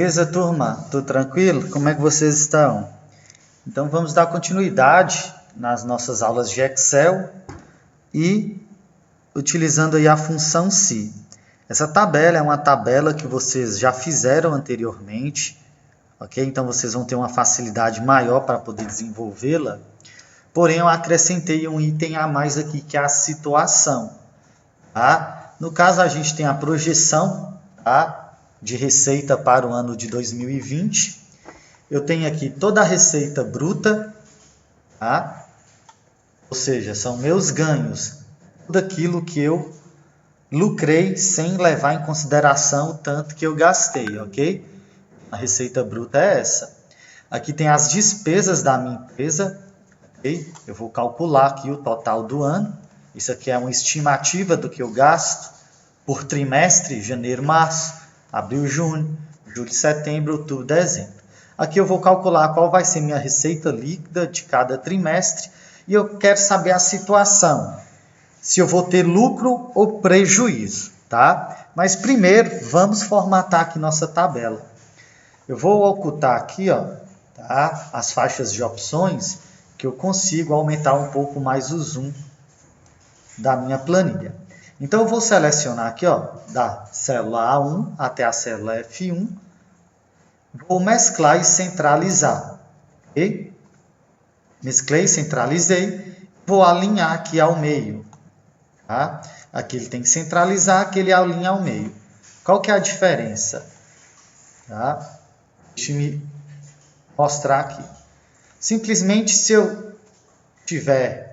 Beleza, turma? Tudo tranquilo? Como é que vocês estão? Então vamos dar continuidade nas nossas aulas de Excel e utilizando aí a função se. Essa tabela é uma tabela que vocês já fizeram anteriormente, ok? Então vocês vão ter uma facilidade maior para poder desenvolvê-la. Porém, eu acrescentei um item a mais aqui, que é a situação. Tá? No caso, a gente tem a projeção, tá, de receita para o ano de 2020. Eu tenho aqui toda a receita bruta, tá? Ou seja, são meus ganhos, tudo aquilo que eu lucrei sem levar em consideração o tanto que eu gastei, ok? A receita bruta é essa. Aqui tem as despesas da minha empresa, ok? Eu vou calcular aqui o total do ano. Isso aqui é uma estimativa do que eu gasto por trimestre, janeiro, março, abril, junho, julho, setembro, outubro, dezembro. Aqui eu vou calcular qual vai ser minha receita líquida de cada trimestre e eu quero saber a situação, se eu vou ter lucro ou prejuízo, tá? Mas primeiro, vamos formatar aqui nossa tabela. Eu vou ocultar aqui, ó, tá, as faixas de opções, que eu consigo aumentar um pouco mais o zoom da minha planilha. Então, eu vou selecionar aqui, ó, da célula A1 até a célula F1. Vou mesclar e centralizar. Ok? Mesclei, centralizei. Vou alinhar aqui ao meio. Tá? Aqui ele tem que centralizar, aqui ele alinha ao meio. Qual que é a diferença? Tá? Deixa eu mostrar aqui. Simplesmente, se eu tiver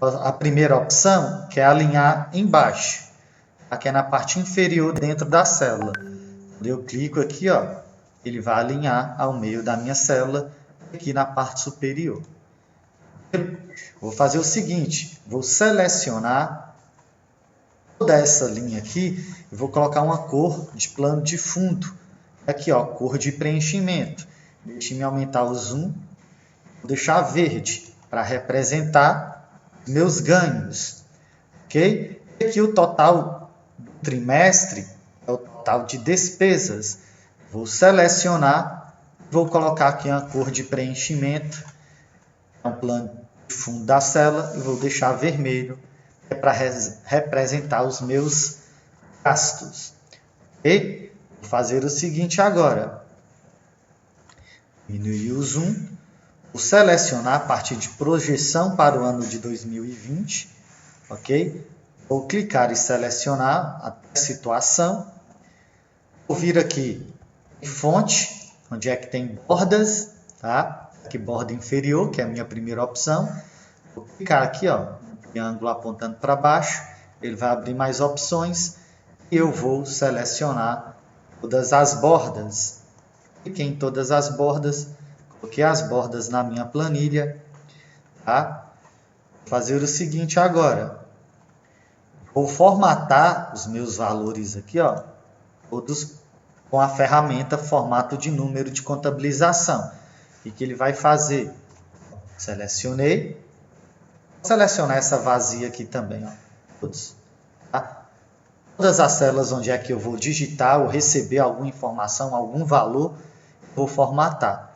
a primeira opção, que é alinhar embaixo, aqui é na parte inferior dentro da célula. Quando eu clico aqui, ó, ele vai alinhar ao meio da minha célula, aqui na parte superior. Vou fazer o seguinte, vou selecionar toda essa linha aqui, e vou colocar uma cor de plano de fundo. Aqui, ó, cor de preenchimento. Deixe-me aumentar o zoom, vou deixar verde para representar meus ganhos, ok? E aqui o total do trimestre é o total de despesas. Vou selecionar, vou colocar aqui uma cor de preenchimento, é um plano de fundo da célula, e vou deixar vermelho, é para representar os meus gastos, ok? Vou fazer o seguinte agora, diminuir o zoom. Vou selecionar a parte de projeção para o ano de 2020, ok? Vou clicar e selecionar a situação. Vou vir aqui em fonte, onde é que tem bordas, tá? Aqui borda inferior, que é a minha primeira opção. Vou clicar aqui, ó, no triângulo apontando para baixo, ele vai abrir mais opções e eu vou selecionar todas as bordas. Cliquei em todas as bordas. Coloquei as bordas na minha planilha, tá? Vou fazer o seguinte agora. Vou formatar os meus valores aqui, ó, todos com a ferramenta formato de número de contabilização. O que ele vai fazer? Selecionei. Vou selecionar essa vazia aqui também, ó, todos. Tá? Todas as células onde é que eu vou digitar ou receber alguma informação, algum valor, vou formatar.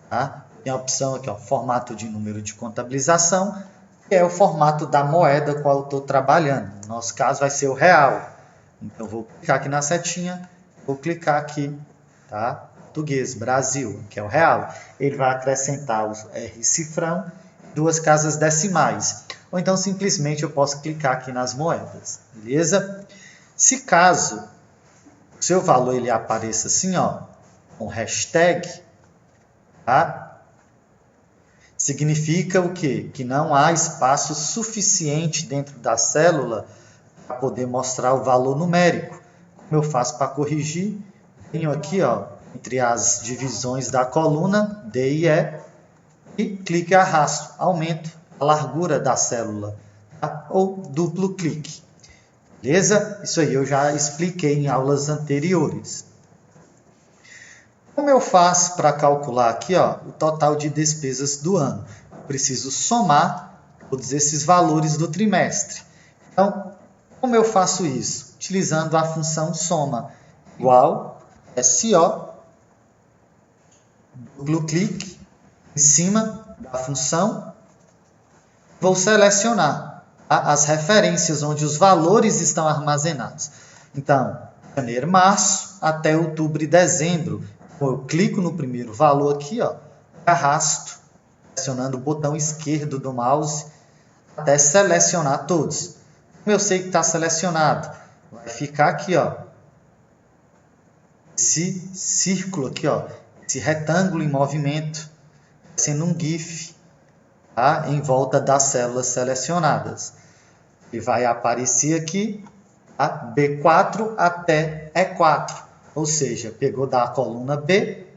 Tá? Tem a opção aqui, ó, formato de número de contabilização, que é o formato da moeda com a qual eu estou trabalhando. No nosso caso vai ser o real. Então, vou clicar aqui na setinha, vou clicar aqui, tá? Português, Brasil, que é o real. Ele vai acrescentar os R cifrão, 2 casas decimais. Ou então, simplesmente, eu posso clicar aqui nas moedas, beleza? Se caso o seu valor ele apareça assim, ó, com hashtag, tá? Significa o quê? Que não há espaço suficiente dentro da célula para poder mostrar o valor numérico. Como eu faço para corrigir? Venho aqui, ó, entre as divisões da coluna D e E clique e arrasto. Aumento a largura da célula, tá? Ou duplo clique. Beleza? Isso aí eu já expliquei em aulas anteriores. Como eu faço para calcular aqui, ó, o total de despesas do ano? Eu preciso somar todos esses valores do trimestre. Então, como eu faço isso? Utilizando a função soma, igual SO duplo clique em cima da função, vou selecionar as referências onde os valores estão armazenados. Então, janeiro, março, até outubro e dezembro. Eu clico no primeiro valor aqui, ó, arrasto, pressionando o botão esquerdo do mouse, até selecionar todos. Como eu sei que está selecionado, vai ficar aqui, ó, esse círculo aqui, ó, esse retângulo em movimento, sendo um GIF, tá? Em volta das células selecionadas. E vai aparecer aqui a B4 até E4, ou seja, pegou da coluna B,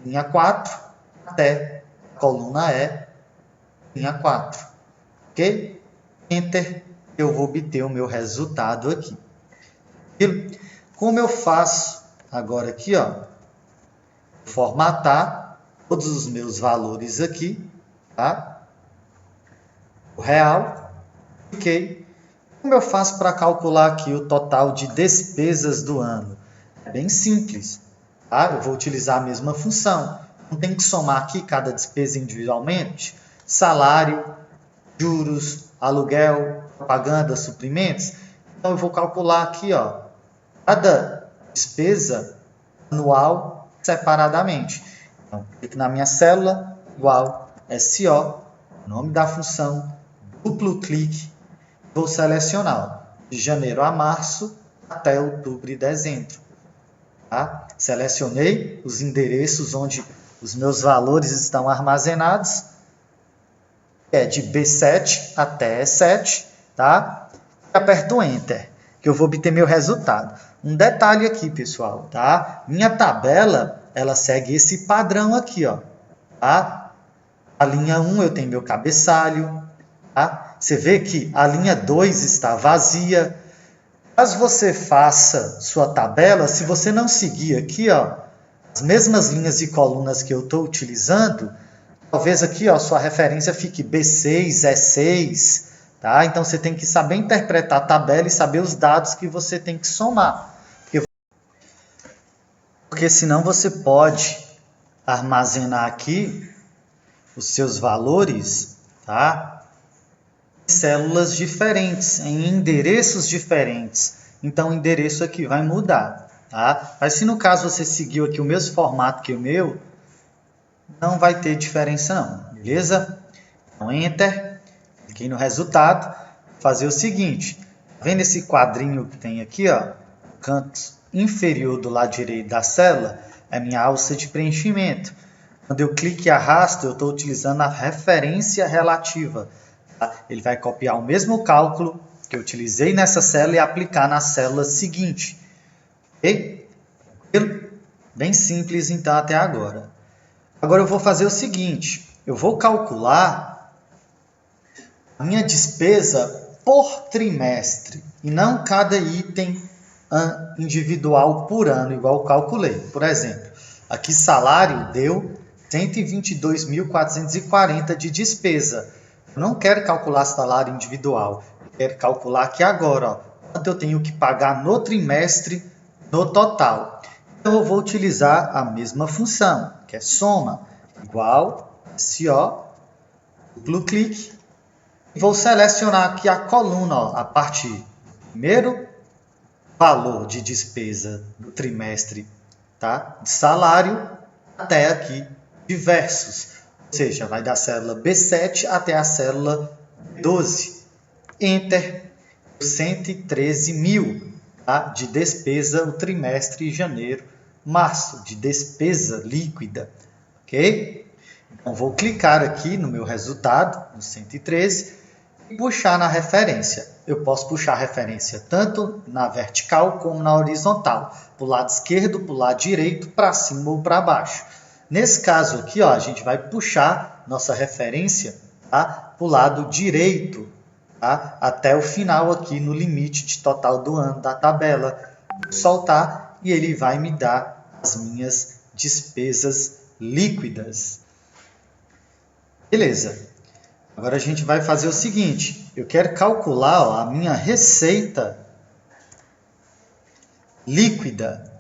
linha 4, até a coluna E, linha 4. Ok? Enter, eu vou obter o meu resultado aqui. Como eu faço agora aqui, ó, formatar todos os meus valores aqui, tá? O real, ok. Como eu faço para calcular aqui o total de despesas do ano? É bem simples, tá? Eu vou utilizar a mesma função. Não tem que somar aqui cada despesa individualmente. Salário, juros, aluguel, propaganda, suprimentos. Então, eu vou calcular aqui, ó, cada despesa anual separadamente. Então, clique na minha célula, igual SO, nome da função, duplo clique, vou selecionar de janeiro a março até outubro e dezembro. Tá? Selecionei os endereços onde os meus valores estão armazenados, é de B7 até E7, tá? E aperto Enter, que eu vou obter meu resultado. Um detalhe aqui, pessoal, tá? Minha tabela, ela segue esse padrão aqui, ó, tá? A linha 1 eu tenho meu cabeçalho, tá? Você vê que a linha 2 está vazia. Caso você faça sua tabela, se você não seguir aqui, ó, as mesmas linhas e colunas que eu estou utilizando, talvez aqui, ó, sua referência fique B6, E6, tá? Então você tem que saber interpretar a tabela e saber os dados que você tem que somar. Porque senão você pode armazenar aqui os seus valores, tá? Em células diferentes, em endereços diferentes. Então o endereço aqui vai mudar, tá? Mas se no caso você seguiu aqui o mesmo formato que o meu, não vai ter diferença não, beleza? Então Enter, cliquei no resultado, fazer o seguinte, vendo esse quadrinho que tem aqui, ó, no canto inferior do lado direito da célula, é minha alça de preenchimento. Quando eu clico e arrasto, eu estou utilizando a referência relativa. Tá? Ele vai copiar o mesmo cálculo que eu utilizei nessa célula e aplicar na célula seguinte. Ok? Bem simples então até agora. Agora eu vou fazer o seguinte, eu vou calcular a minha despesa por trimestre e não cada item individual por ano, igual eu calculei. Por exemplo, aqui salário deu 122.440 de despesa. Eu não quero calcular salário individual, eu quero calcular aqui agora, ó, quanto eu tenho que pagar no trimestre no total. Então eu vou utilizar a mesma função, que é soma, igual SO, duplo clique, e vou selecionar aqui a coluna, ó, a parte do primeiro valor de despesa do trimestre, tá? De salário até aqui diversos, ou seja, vai da célula B7 até a célula B12. Enter, 113 mil, tá? De despesa o trimestre de janeiro, março, de despesa líquida, ok? Então vou clicar aqui no meu resultado, no 113, e puxar na referência. Eu posso puxar a referência tanto na vertical como na horizontal, para o lado esquerdo, para o lado direito, para cima ou para baixo. Nesse caso aqui, ó, a gente vai puxar nossa referência, tá, para o lado direito, tá, até o final aqui no limite de total do ano da tabela. Vou soltar e ele vai me dar as minhas despesas líquidas. Beleza. Agora a gente vai fazer o seguinte, eu quero calcular, ó, a minha receita líquida,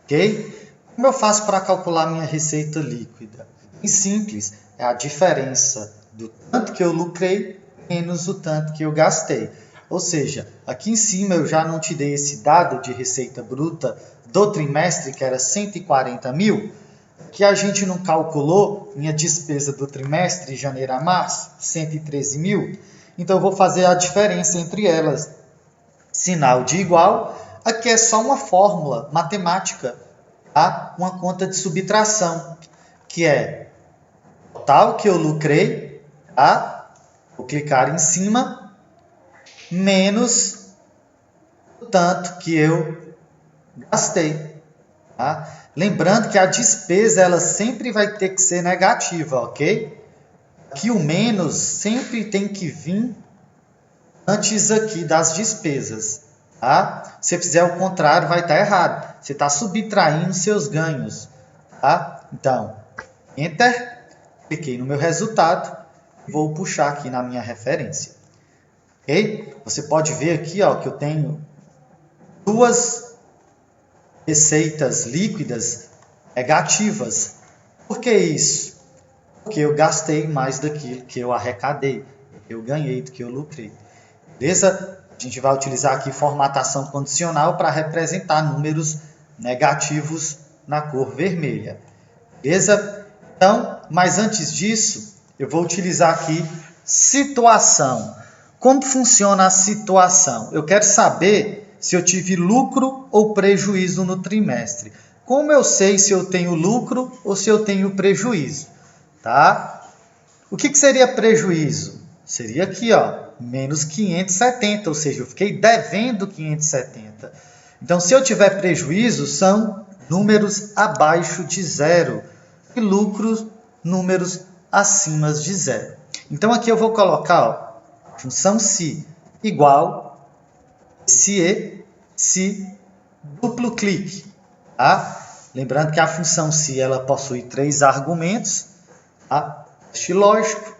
ok? Como eu faço para calcular minha receita líquida? Bem simples, é a diferença do tanto que eu lucrei menos o tanto que eu gastei. Ou seja, aqui em cima eu já não te dei esse dado de receita bruta do trimestre, que era 140 mil, que a gente não calculou minha despesa do trimestre, de janeiro a março, 113 mil. Então eu vou fazer a diferença entre elas. Sinal de igual, aqui é só uma fórmula matemática, tá? Uma conta de subtração, que é o total que eu lucrei, tá? Vou clicar em cima, menos o tanto que eu gastei. Tá? Lembrando que a despesa ela sempre vai ter que ser negativa, ok? Aqui o menos sempre tem que vir antes aqui das despesas. Tá? Se você fizer o contrário, vai estar errado. Você está subtraindo seus ganhos. Tá? Então, Enter, cliquei no meu resultado e vou puxar aqui na minha referência. Okay? Você pode ver aqui ó, que eu tenho duas receitas líquidas negativas. Por que isso? Porque eu gastei mais daquilo que eu arrecadei, eu ganhei do que eu lucrei. Beleza? A gente vai utilizar aqui formatação condicional para representar números negativos na cor vermelha. Beleza? Então, mas antes disso, eu vou utilizar aqui situação. Como funciona a situação? Eu quero saber se eu tive lucro ou prejuízo no trimestre. Como eu sei se eu tenho lucro ou se eu tenho prejuízo? Tá? O que seria prejuízo? Seria aqui, ó, menos 570, ou seja, eu fiquei devendo 570. Então, se eu tiver prejuízo, são números abaixo de zero e lucros, números acima de zero. Então, aqui eu vou colocar ó, função se igual se duplo clique. Tá? Lembrando que a função se ela possui 3 argumentos, tá? Teste lógico,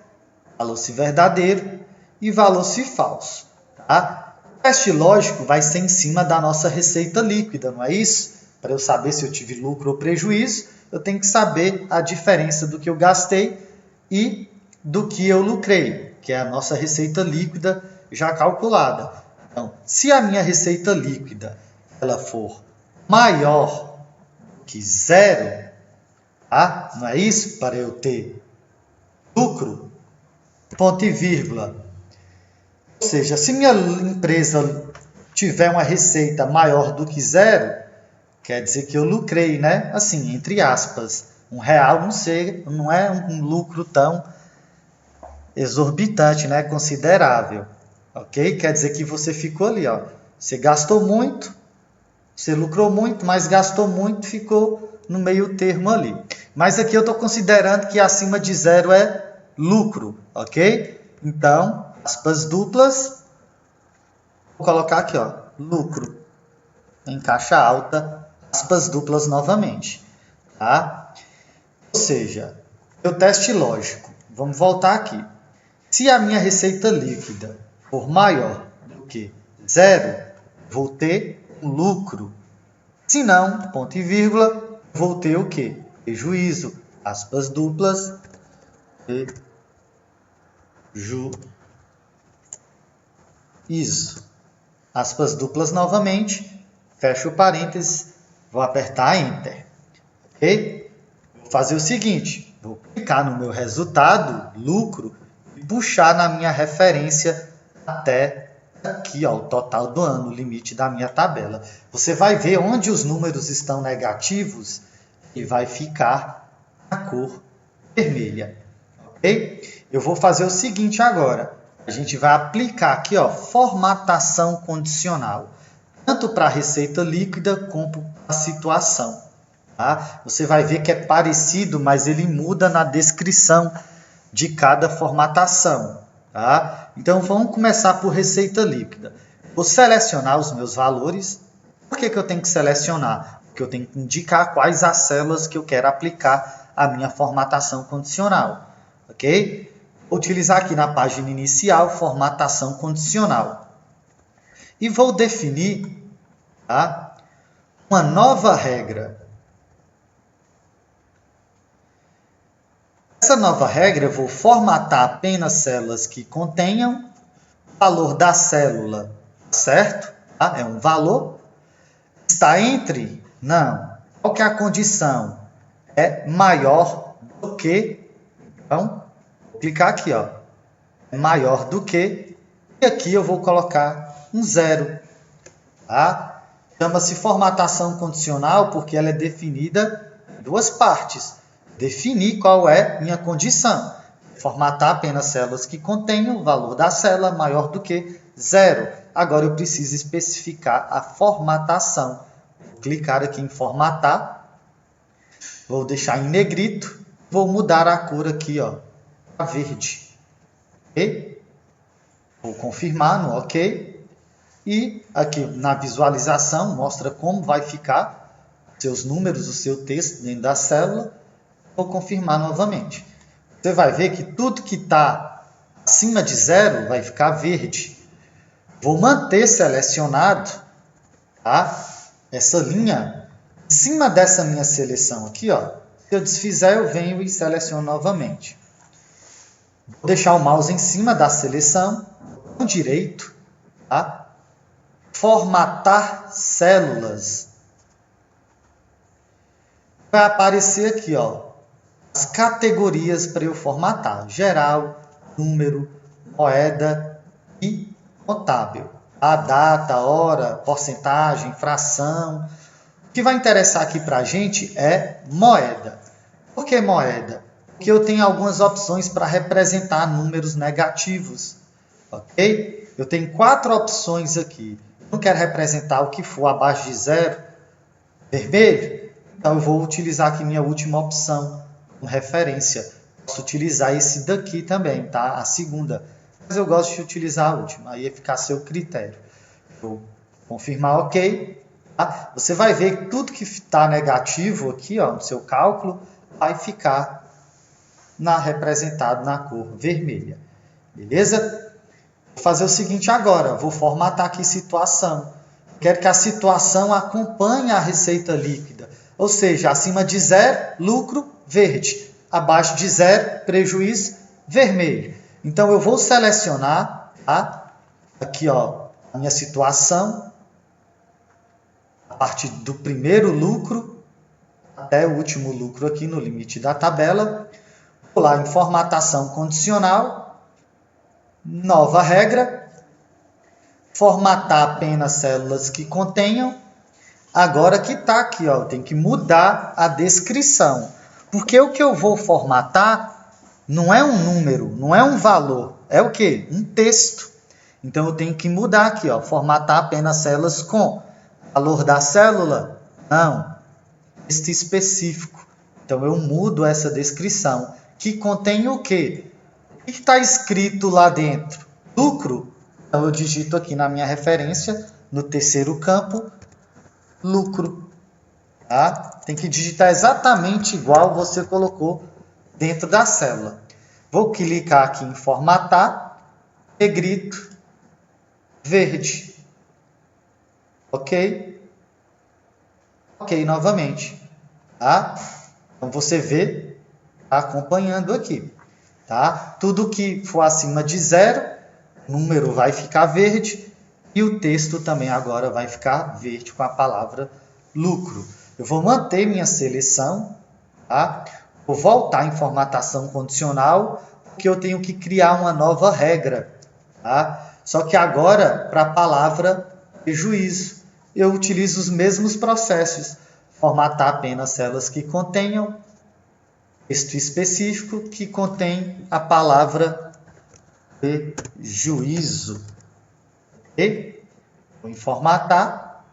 valor se verdadeiro e valor se falso. Tá? O teste lógico vai ser em cima da nossa receita líquida, não é isso? Para eu saber se eu tive lucro ou prejuízo, eu tenho que saber a diferença do que eu gastei e do que eu lucrei, que é a nossa receita líquida já calculada. Então, se a minha receita líquida ela for maior que zero, tá? Não é isso? Para eu ter lucro, ponto e vírgula. Ou seja, se minha empresa tiver uma receita maior do que zero, quer dizer que eu lucrei, né? Assim, entre aspas. R$1 não é um lucro tão exorbitante, né? Considerável. Ok? Quer dizer que você ficou ali, ó. Você gastou muito, você lucrou muito, mas gastou muito, ficou no meio termo ali. Mas aqui eu estou considerando que acima de zero é lucro, ok? Então, aspas duplas, vou colocar aqui, ó, lucro, em caixa alta, aspas duplas novamente, tá? Ou seja, meu teste lógico, vamos voltar aqui. Se a minha receita líquida for maior do que zero, vou ter um lucro. Se não, ponto e vírgula, vou ter o quê? Prejuízo, aspas duplas, prejuízo. Aspas duplas novamente, fecho o parênteses, vou apertar Enter. Ok? Vou fazer o seguinte, vou clicar no meu resultado, lucro, e puxar na minha referência até aqui, ó, o total do ano, o limite da minha tabela. Você vai ver onde os números estão negativos e vai ficar na cor vermelha. Ok? Eu vou fazer o seguinte agora. A gente vai aplicar aqui, ó, formatação condicional. Tanto para a receita líquida como para a situação. Tá? Você vai ver que é parecido, mas ele muda na descrição de cada formatação. Tá? Então, vamos começar por receita líquida. Vou selecionar os meus valores. Por que eu tenho que selecionar? Porque eu tenho que indicar quais as células que eu quero aplicar a minha formatação condicional. Ok? Vou utilizar aqui na página inicial, formatação condicional. E vou definir, tá, uma nova regra. Essa nova regra, eu vou formatar apenas células que contenham o valor da célula, certo? Tá? É um valor. Está entre? Não. Qual que é a condição? É maior do que. Então, vou clicar aqui, ó. É maior do que. E aqui eu vou colocar um 0. Tá? Chama-se formatação condicional porque ela é definida em duas partes. Definir qual é minha condição. Formatar apenas células que contenham o valor da célula maior do que 0. Agora eu preciso especificar a formatação. Vou clicar aqui em formatar. Vou deixar em negrito. Vou mudar a cor aqui, ó, para verde. Ok? Vou confirmar no OK. E aqui na visualização mostra como vai ficar seus números, o seu texto dentro da célula. Vou confirmar novamente. Você vai ver que tudo que está acima de 0 vai ficar verde. Vou manter selecionado, tá? Essa linha em cima dessa minha seleção aqui, ó. Se eu desfizer, eu venho e seleciono novamente. Vou deixar o mouse em cima da seleção, com direito, tá? Formatar células. Vai aparecer aqui, ó, as categorias para eu formatar: geral, número, moeda e contábil. A data, hora, porcentagem, fração. O que vai interessar aqui para a gente é moeda. Por que moeda? Porque eu tenho algumas opções para representar números negativos. Ok? Eu tenho 4 opções aqui. Eu não quero representar o que for abaixo de 0, vermelho. Então eu vou utilizar aqui minha última opção como referência. Posso utilizar esse daqui também, tá? A segunda. Mas eu gosto de utilizar a última. Aí vai ficar a seu critério. Vou confirmar OK. Tá? Você vai ver que tudo que está negativo aqui, ó, no seu cálculo, vai ficar representado na cor vermelha. Beleza? Vou fazer o seguinte agora. Vou formatar aqui situação. Quero que a situação acompanhe a receita líquida. Ou seja, acima de 0, lucro, verde. Abaixo de 0, prejuízo, vermelho. Então, eu vou selecionar, tá? Aqui, ó, a minha situação. A partir do primeiro lucro até o último lucro aqui no limite da tabela. Vou lá em formatação condicional. Nova regra. Formatar apenas células que contenham. Agora que está aqui, ó, tem que mudar a descrição. Porque o que eu vou formatar não é um número, não é um valor. É o quê? Um texto. Então, eu tenho que mudar aqui, ó, formatar apenas células com valor da célula. Não. Texto específico. Então, eu mudo essa descrição. Que contém o quê? O que está escrito lá dentro? Lucro. Então, eu digito aqui na minha referência, no terceiro campo, lucro. Tá? Tem que digitar exatamente igual você colocou dentro da célula. Vou clicar aqui em formatar, negrito, verde. Ok? Ok, novamente. Tá? Então, você vê, tá acompanhando aqui. Tá? Tudo que for acima de 0, o número vai ficar verde e o texto também agora vai ficar verde com a palavra lucro. Eu vou manter minha seleção, tá? Vou voltar em formatação condicional, porque eu tenho que criar uma nova regra. Tá? Só que agora, para a palavra prejuízo, eu utilizo os mesmos processos. Formatar apenas células que contenham texto específico que contém a palavra prejuízo. Ok? Vou em formatar,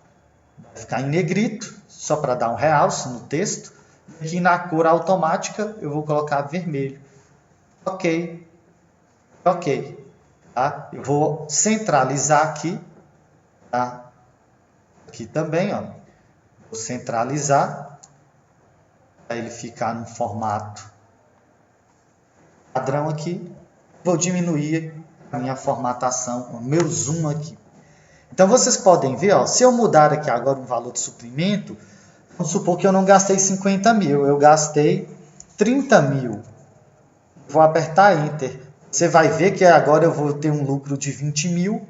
vai ficar em negrito, só para dar um realce no texto. Aqui na cor automática eu vou colocar vermelho. Ok. Ok. Tá? Eu vou centralizar aqui. Tá? Aqui também, ó. Vou centralizar para ele ficar no formato padrão aqui. Vou diminuir a minha formatação, o meu zoom aqui. Então, vocês podem ver, ó, se eu mudar aqui agora o valor de suprimento, vamos supor que eu não gastei 50 mil, eu gastei 30 mil. vou apertar Enter. Você vai ver que agora eu vou ter um lucro de 20 mil,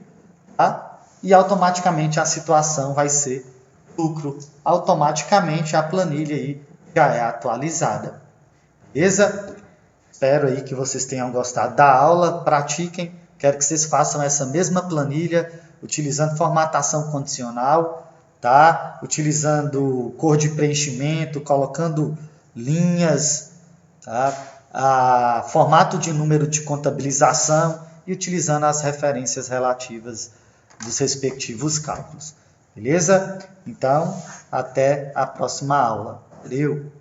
tá? E automaticamente a situação vai ser lucro. Automaticamente a planilha aí já é atualizada. Beleza? Espero aí que vocês tenham gostado da aula. Pratiquem. Quero que vocês façam essa mesma planilha utilizando formatação condicional, tá? Utilizando cor de preenchimento, colocando linhas, tá? Formato de número de contabilização e utilizando as referências relativas dos respectivos cálculos. Beleza? Então, até a próxima aula. Valeu!